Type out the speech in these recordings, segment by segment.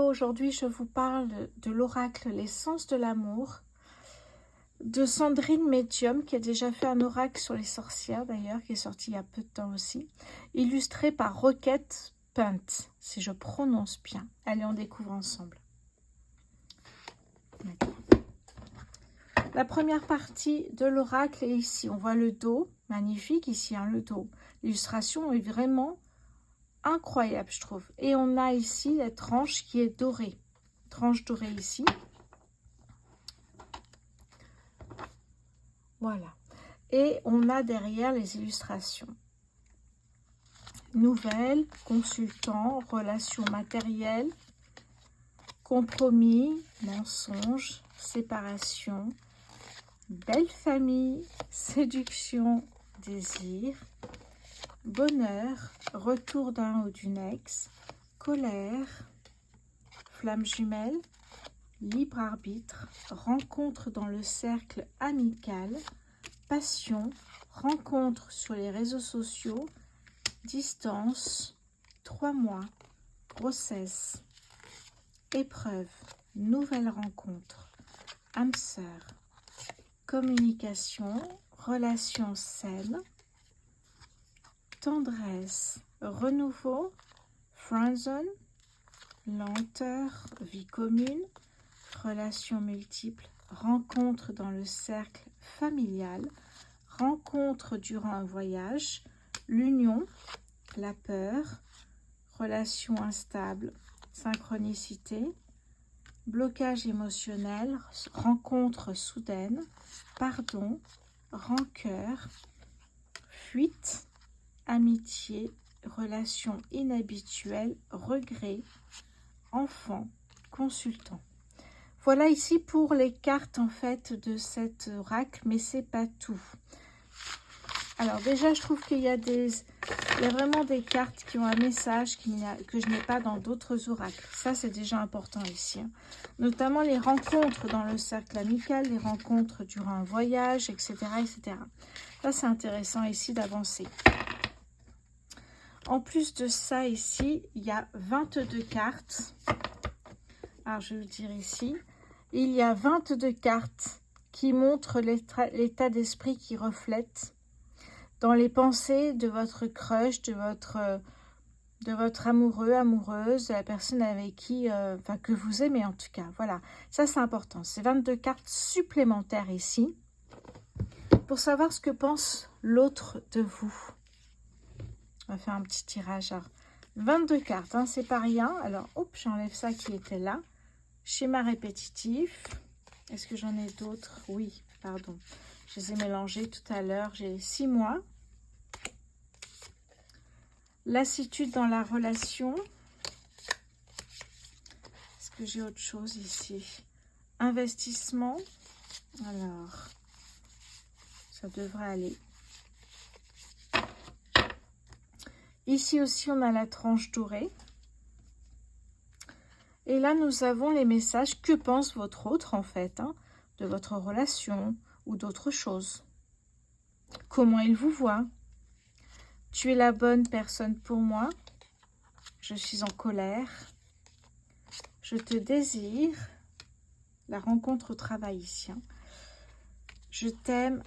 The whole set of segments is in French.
aujourd'hui je vous parle de l'oracle Les Sens de l'amour de Sandrine Medium, qui a déjà fait un oracle sur les sorcières d'ailleurs, qui est sorti il y a peu de temps aussi, illustré par Roquette Punt, si je prononce bien. Allez, on découvre ensemble. La première partie de l'oracle est ici. On voit le dos, magnifique ici, hein, le dos. L'illustration est vraiment incroyable, je trouve. Et on a ici la tranche qui est dorée. Tranche dorée ici. Voilà. Et on a derrière les illustrations. Nouvelles, consultant, relations matérielles, compromis, mensonge, séparation, belle famille, séduction, désir, bonheur, retour d'un ou d'une ex, colère, flamme jumelle, libre arbitre, rencontre dans le cercle amical, passion, rencontre sur les réseaux sociaux, distance, 3 mois, grossesse, épreuve, nouvelle rencontre, âme sœur, communication, relation saine, tendresse, renouveau, friendzone, lenteur, vie commune, relations multiples, rencontre dans le cercle familial, rencontre durant un voyage, l'union, la peur, relation instable, synchronicité, blocage émotionnel, rencontre soudaine, pardon, rancœur, fuite, amitié, relation inhabituelle, regret, enfant, consultant. Voilà ici pour les cartes en fait de cet oracle, mais c'est pas tout. Alors déjà, je trouve qu'il y a vraiment des cartes qui ont un message que je n'ai pas dans d'autres oracles. Ça, c'est déjà important ici, hein. Notamment les rencontres dans le cercle amical, les rencontres durant un voyage, etc. etc. Ça, c'est intéressant ici d'avancer. En plus de ça, ici, il y a 22 cartes. Alors, je vais vous dire ici. Il y a 22 cartes qui montrent l'état d'esprit qui reflète dans les pensées de votre crush, de votre amoureux, amoureuse, de la personne avec qui, que vous aimez en tout cas. Voilà, ça c'est important. C'est 22 cartes supplémentaires ici pour savoir ce que pense l'autre de vous. On va faire un petit tirage. Alors, 22 cartes, hein, c'est pas rien. Alors, hop, j'enlève ça qui était là. Schéma répétitif. Est-ce que j'en ai d'autres? Oui, pardon. Je les ai mélangés tout à l'heure. J'ai 6 mois. Lassitude dans la relation. Est-ce que j'ai autre chose ici? Investissement. Alors, ça devrait aller. Ici aussi, on a la tranche dorée. Et là, nous avons les messages. Que pense votre autre, en fait, hein, de votre relation ou d'autres choses? Comment il vous voit? Tu es la bonne personne pour moi. Je suis en colère. Je te désire. La rencontre au travail ici, hein. Je t'aime.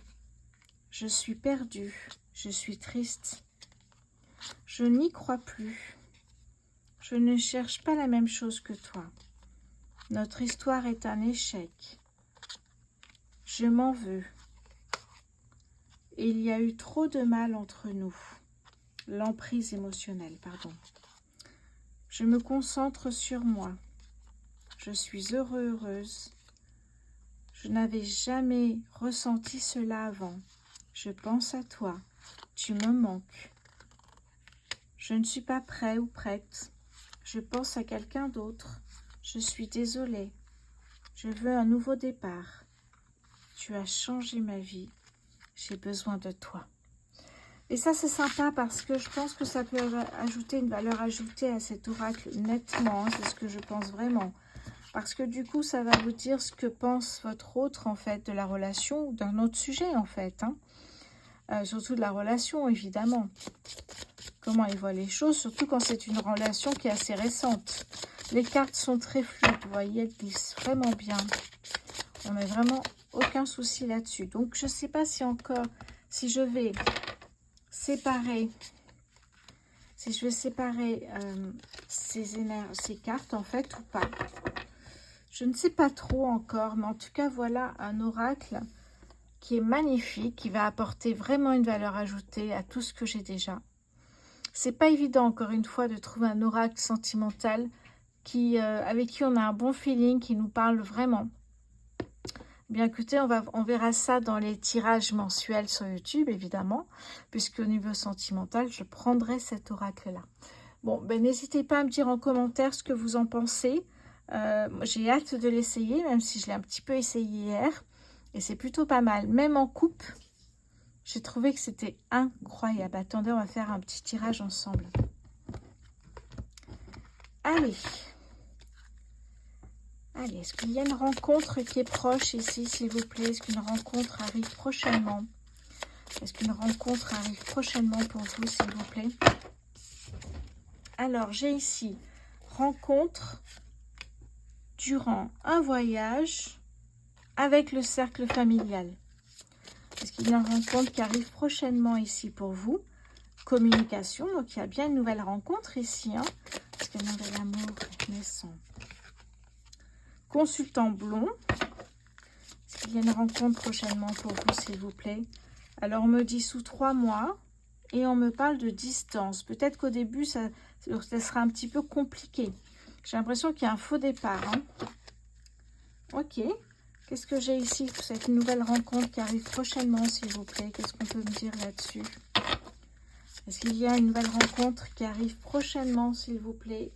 Je suis perdue. Je suis triste. Je n'y crois plus. Je ne cherche pas la même chose que toi. Notre histoire est un échec. Je m'en veux. Il y a eu trop de mal entre nous. L'emprise émotionnelle, pardon. Je me concentre sur moi. Je suis heureuse. Je n'avais jamais ressenti cela avant. Je pense à toi. Tu me manques. Je ne suis pas prêt ou prête. Je pense à quelqu'un d'autre. Je suis désolée. Je veux un nouveau départ. Tu as changé ma vie. J'ai besoin de toi. Et ça, c'est sympa parce que je pense que ça peut ajouter une valeur ajoutée à cet oracle nettement. C'est ce que je pense vraiment. Parce que du coup, ça va vous dire ce que pense votre autre, en fait, de la relation ou d'un autre sujet, en fait, hein. Surtout de la relation, évidemment. Comment il voit les choses, surtout quand c'est une relation qui est assez récente. Les cartes sont très fluides, vous voyez, elles glissent vraiment bien. On n'a vraiment aucun souci là-dessus. Donc, je ne sais pas si encore, si je vais séparer, ces cartes, en fait, ou pas. Je ne sais pas trop encore, mais en tout cas, voilà un oracle qui est magnifique, qui va apporter vraiment une valeur ajoutée à tout ce que j'ai déjà. C'est pas évident, encore une fois, de trouver un oracle sentimental avec qui on a un bon feeling, qui nous parle vraiment. Bien écoutez, on verra ça dans les tirages mensuels sur YouTube, évidemment, puisque au niveau sentimental, je prendrai cet oracle-là. Bon, ben n'hésitez pas à me dire en commentaire ce que vous en pensez. J'ai hâte de l'essayer, même si je l'ai un petit peu essayé hier. Et c'est plutôt pas mal. Même en coupe, j'ai trouvé que c'était incroyable. Attendez, on va faire un petit tirage ensemble. Allez. Allez, est-ce qu'il y a une rencontre qui est proche ici, s'il vous plaît? Est-ce qu'une rencontre arrive prochainement? Est-ce qu'une rencontre arrive prochainement pour vous, s'il vous plaît? Alors, j'ai ici rencontre durant un voyage avec le cercle familial. Est-ce qu'il y a une rencontre qui arrive prochainement ici pour vous? Communication, donc il y a bien une nouvelle rencontre ici. Est-ce qu'il y a un nouvel amour naissant? Consultant blond. Est-ce qu'il y a une rencontre prochainement pour vous, s'il vous plaît? Alors, on me dit sous 3 mois et on me parle de distance. Peut-être qu'au début, ça sera un petit peu compliqué. J'ai l'impression qu'il y a un faux départ. Ok. Qu'est-ce que j'ai ici pour cette nouvelle rencontre qui arrive prochainement, s'il vous plaît? Qu'est-ce qu'on peut me dire là-dessus? Est-ce qu'il y a une nouvelle rencontre qui arrive prochainement, s'il vous plaît?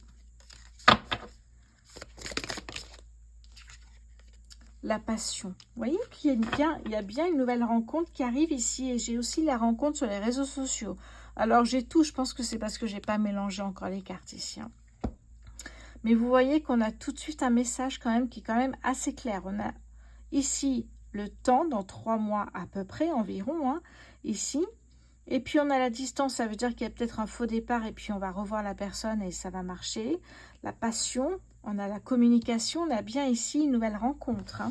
La passion. Vous voyez qu'il y a bien une nouvelle rencontre qui arrive ici. Et j'ai aussi la rencontre sur les réseaux sociaux. Alors, j'ai tout. Je pense que c'est parce que je n'ai pas mélangé encore les cartes ici. Mais vous voyez qu'on a tout de suite un message quand même qui est quand même assez clair. On a ici le temps, dans 3 mois à peu près, environ, ici. Et puis, on a la distance. Ça veut dire qu'il y a peut-être un faux départ. Et puis, on va revoir la personne et ça va marcher. La passion. On a la communication, on a bien ici une nouvelle rencontre.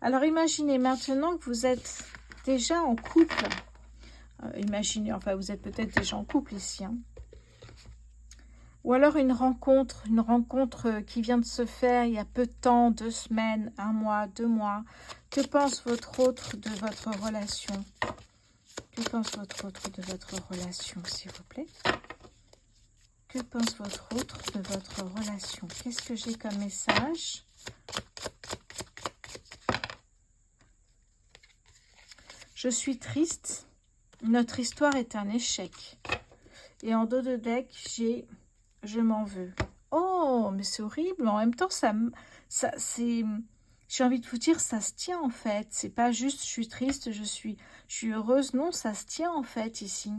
Alors, imaginez maintenant que vous êtes déjà en couple. Imaginez, enfin, vous êtes peut-être déjà en couple ici. Ou alors une rencontre qui vient de se faire il y a peu de temps, 2 semaines, 1 mois, 2 mois. Que pense votre autre de votre relation? Que pense votre autre de votre relation, s'il vous plaît? Que pense votre autre de votre relation? Qu'est-ce que j'ai comme message? Je suis triste. Notre histoire est un échec. Et en dos de deck, j'ai je m'en veux. Oh, mais c'est horrible. En même temps, j'ai envie de vous dire, ça se tient en fait. C'est pas juste je suis triste, je suis heureuse. Non, ça se tient en fait ici.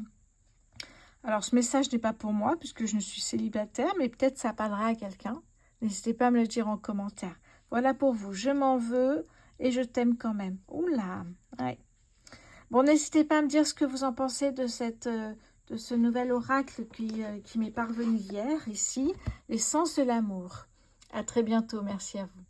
Alors, ce message n'est pas pour moi, puisque je ne suis célibataire, mais peut-être ça parlera à quelqu'un. N'hésitez pas à me le dire en commentaire. Voilà pour vous. Je m'en veux et je t'aime quand même. Oula, ouais. Bon, n'hésitez pas à me dire ce que vous en pensez de ce nouvel oracle qui m'est parvenu hier, ici. L'essence de l'amour. À très bientôt. Merci à vous.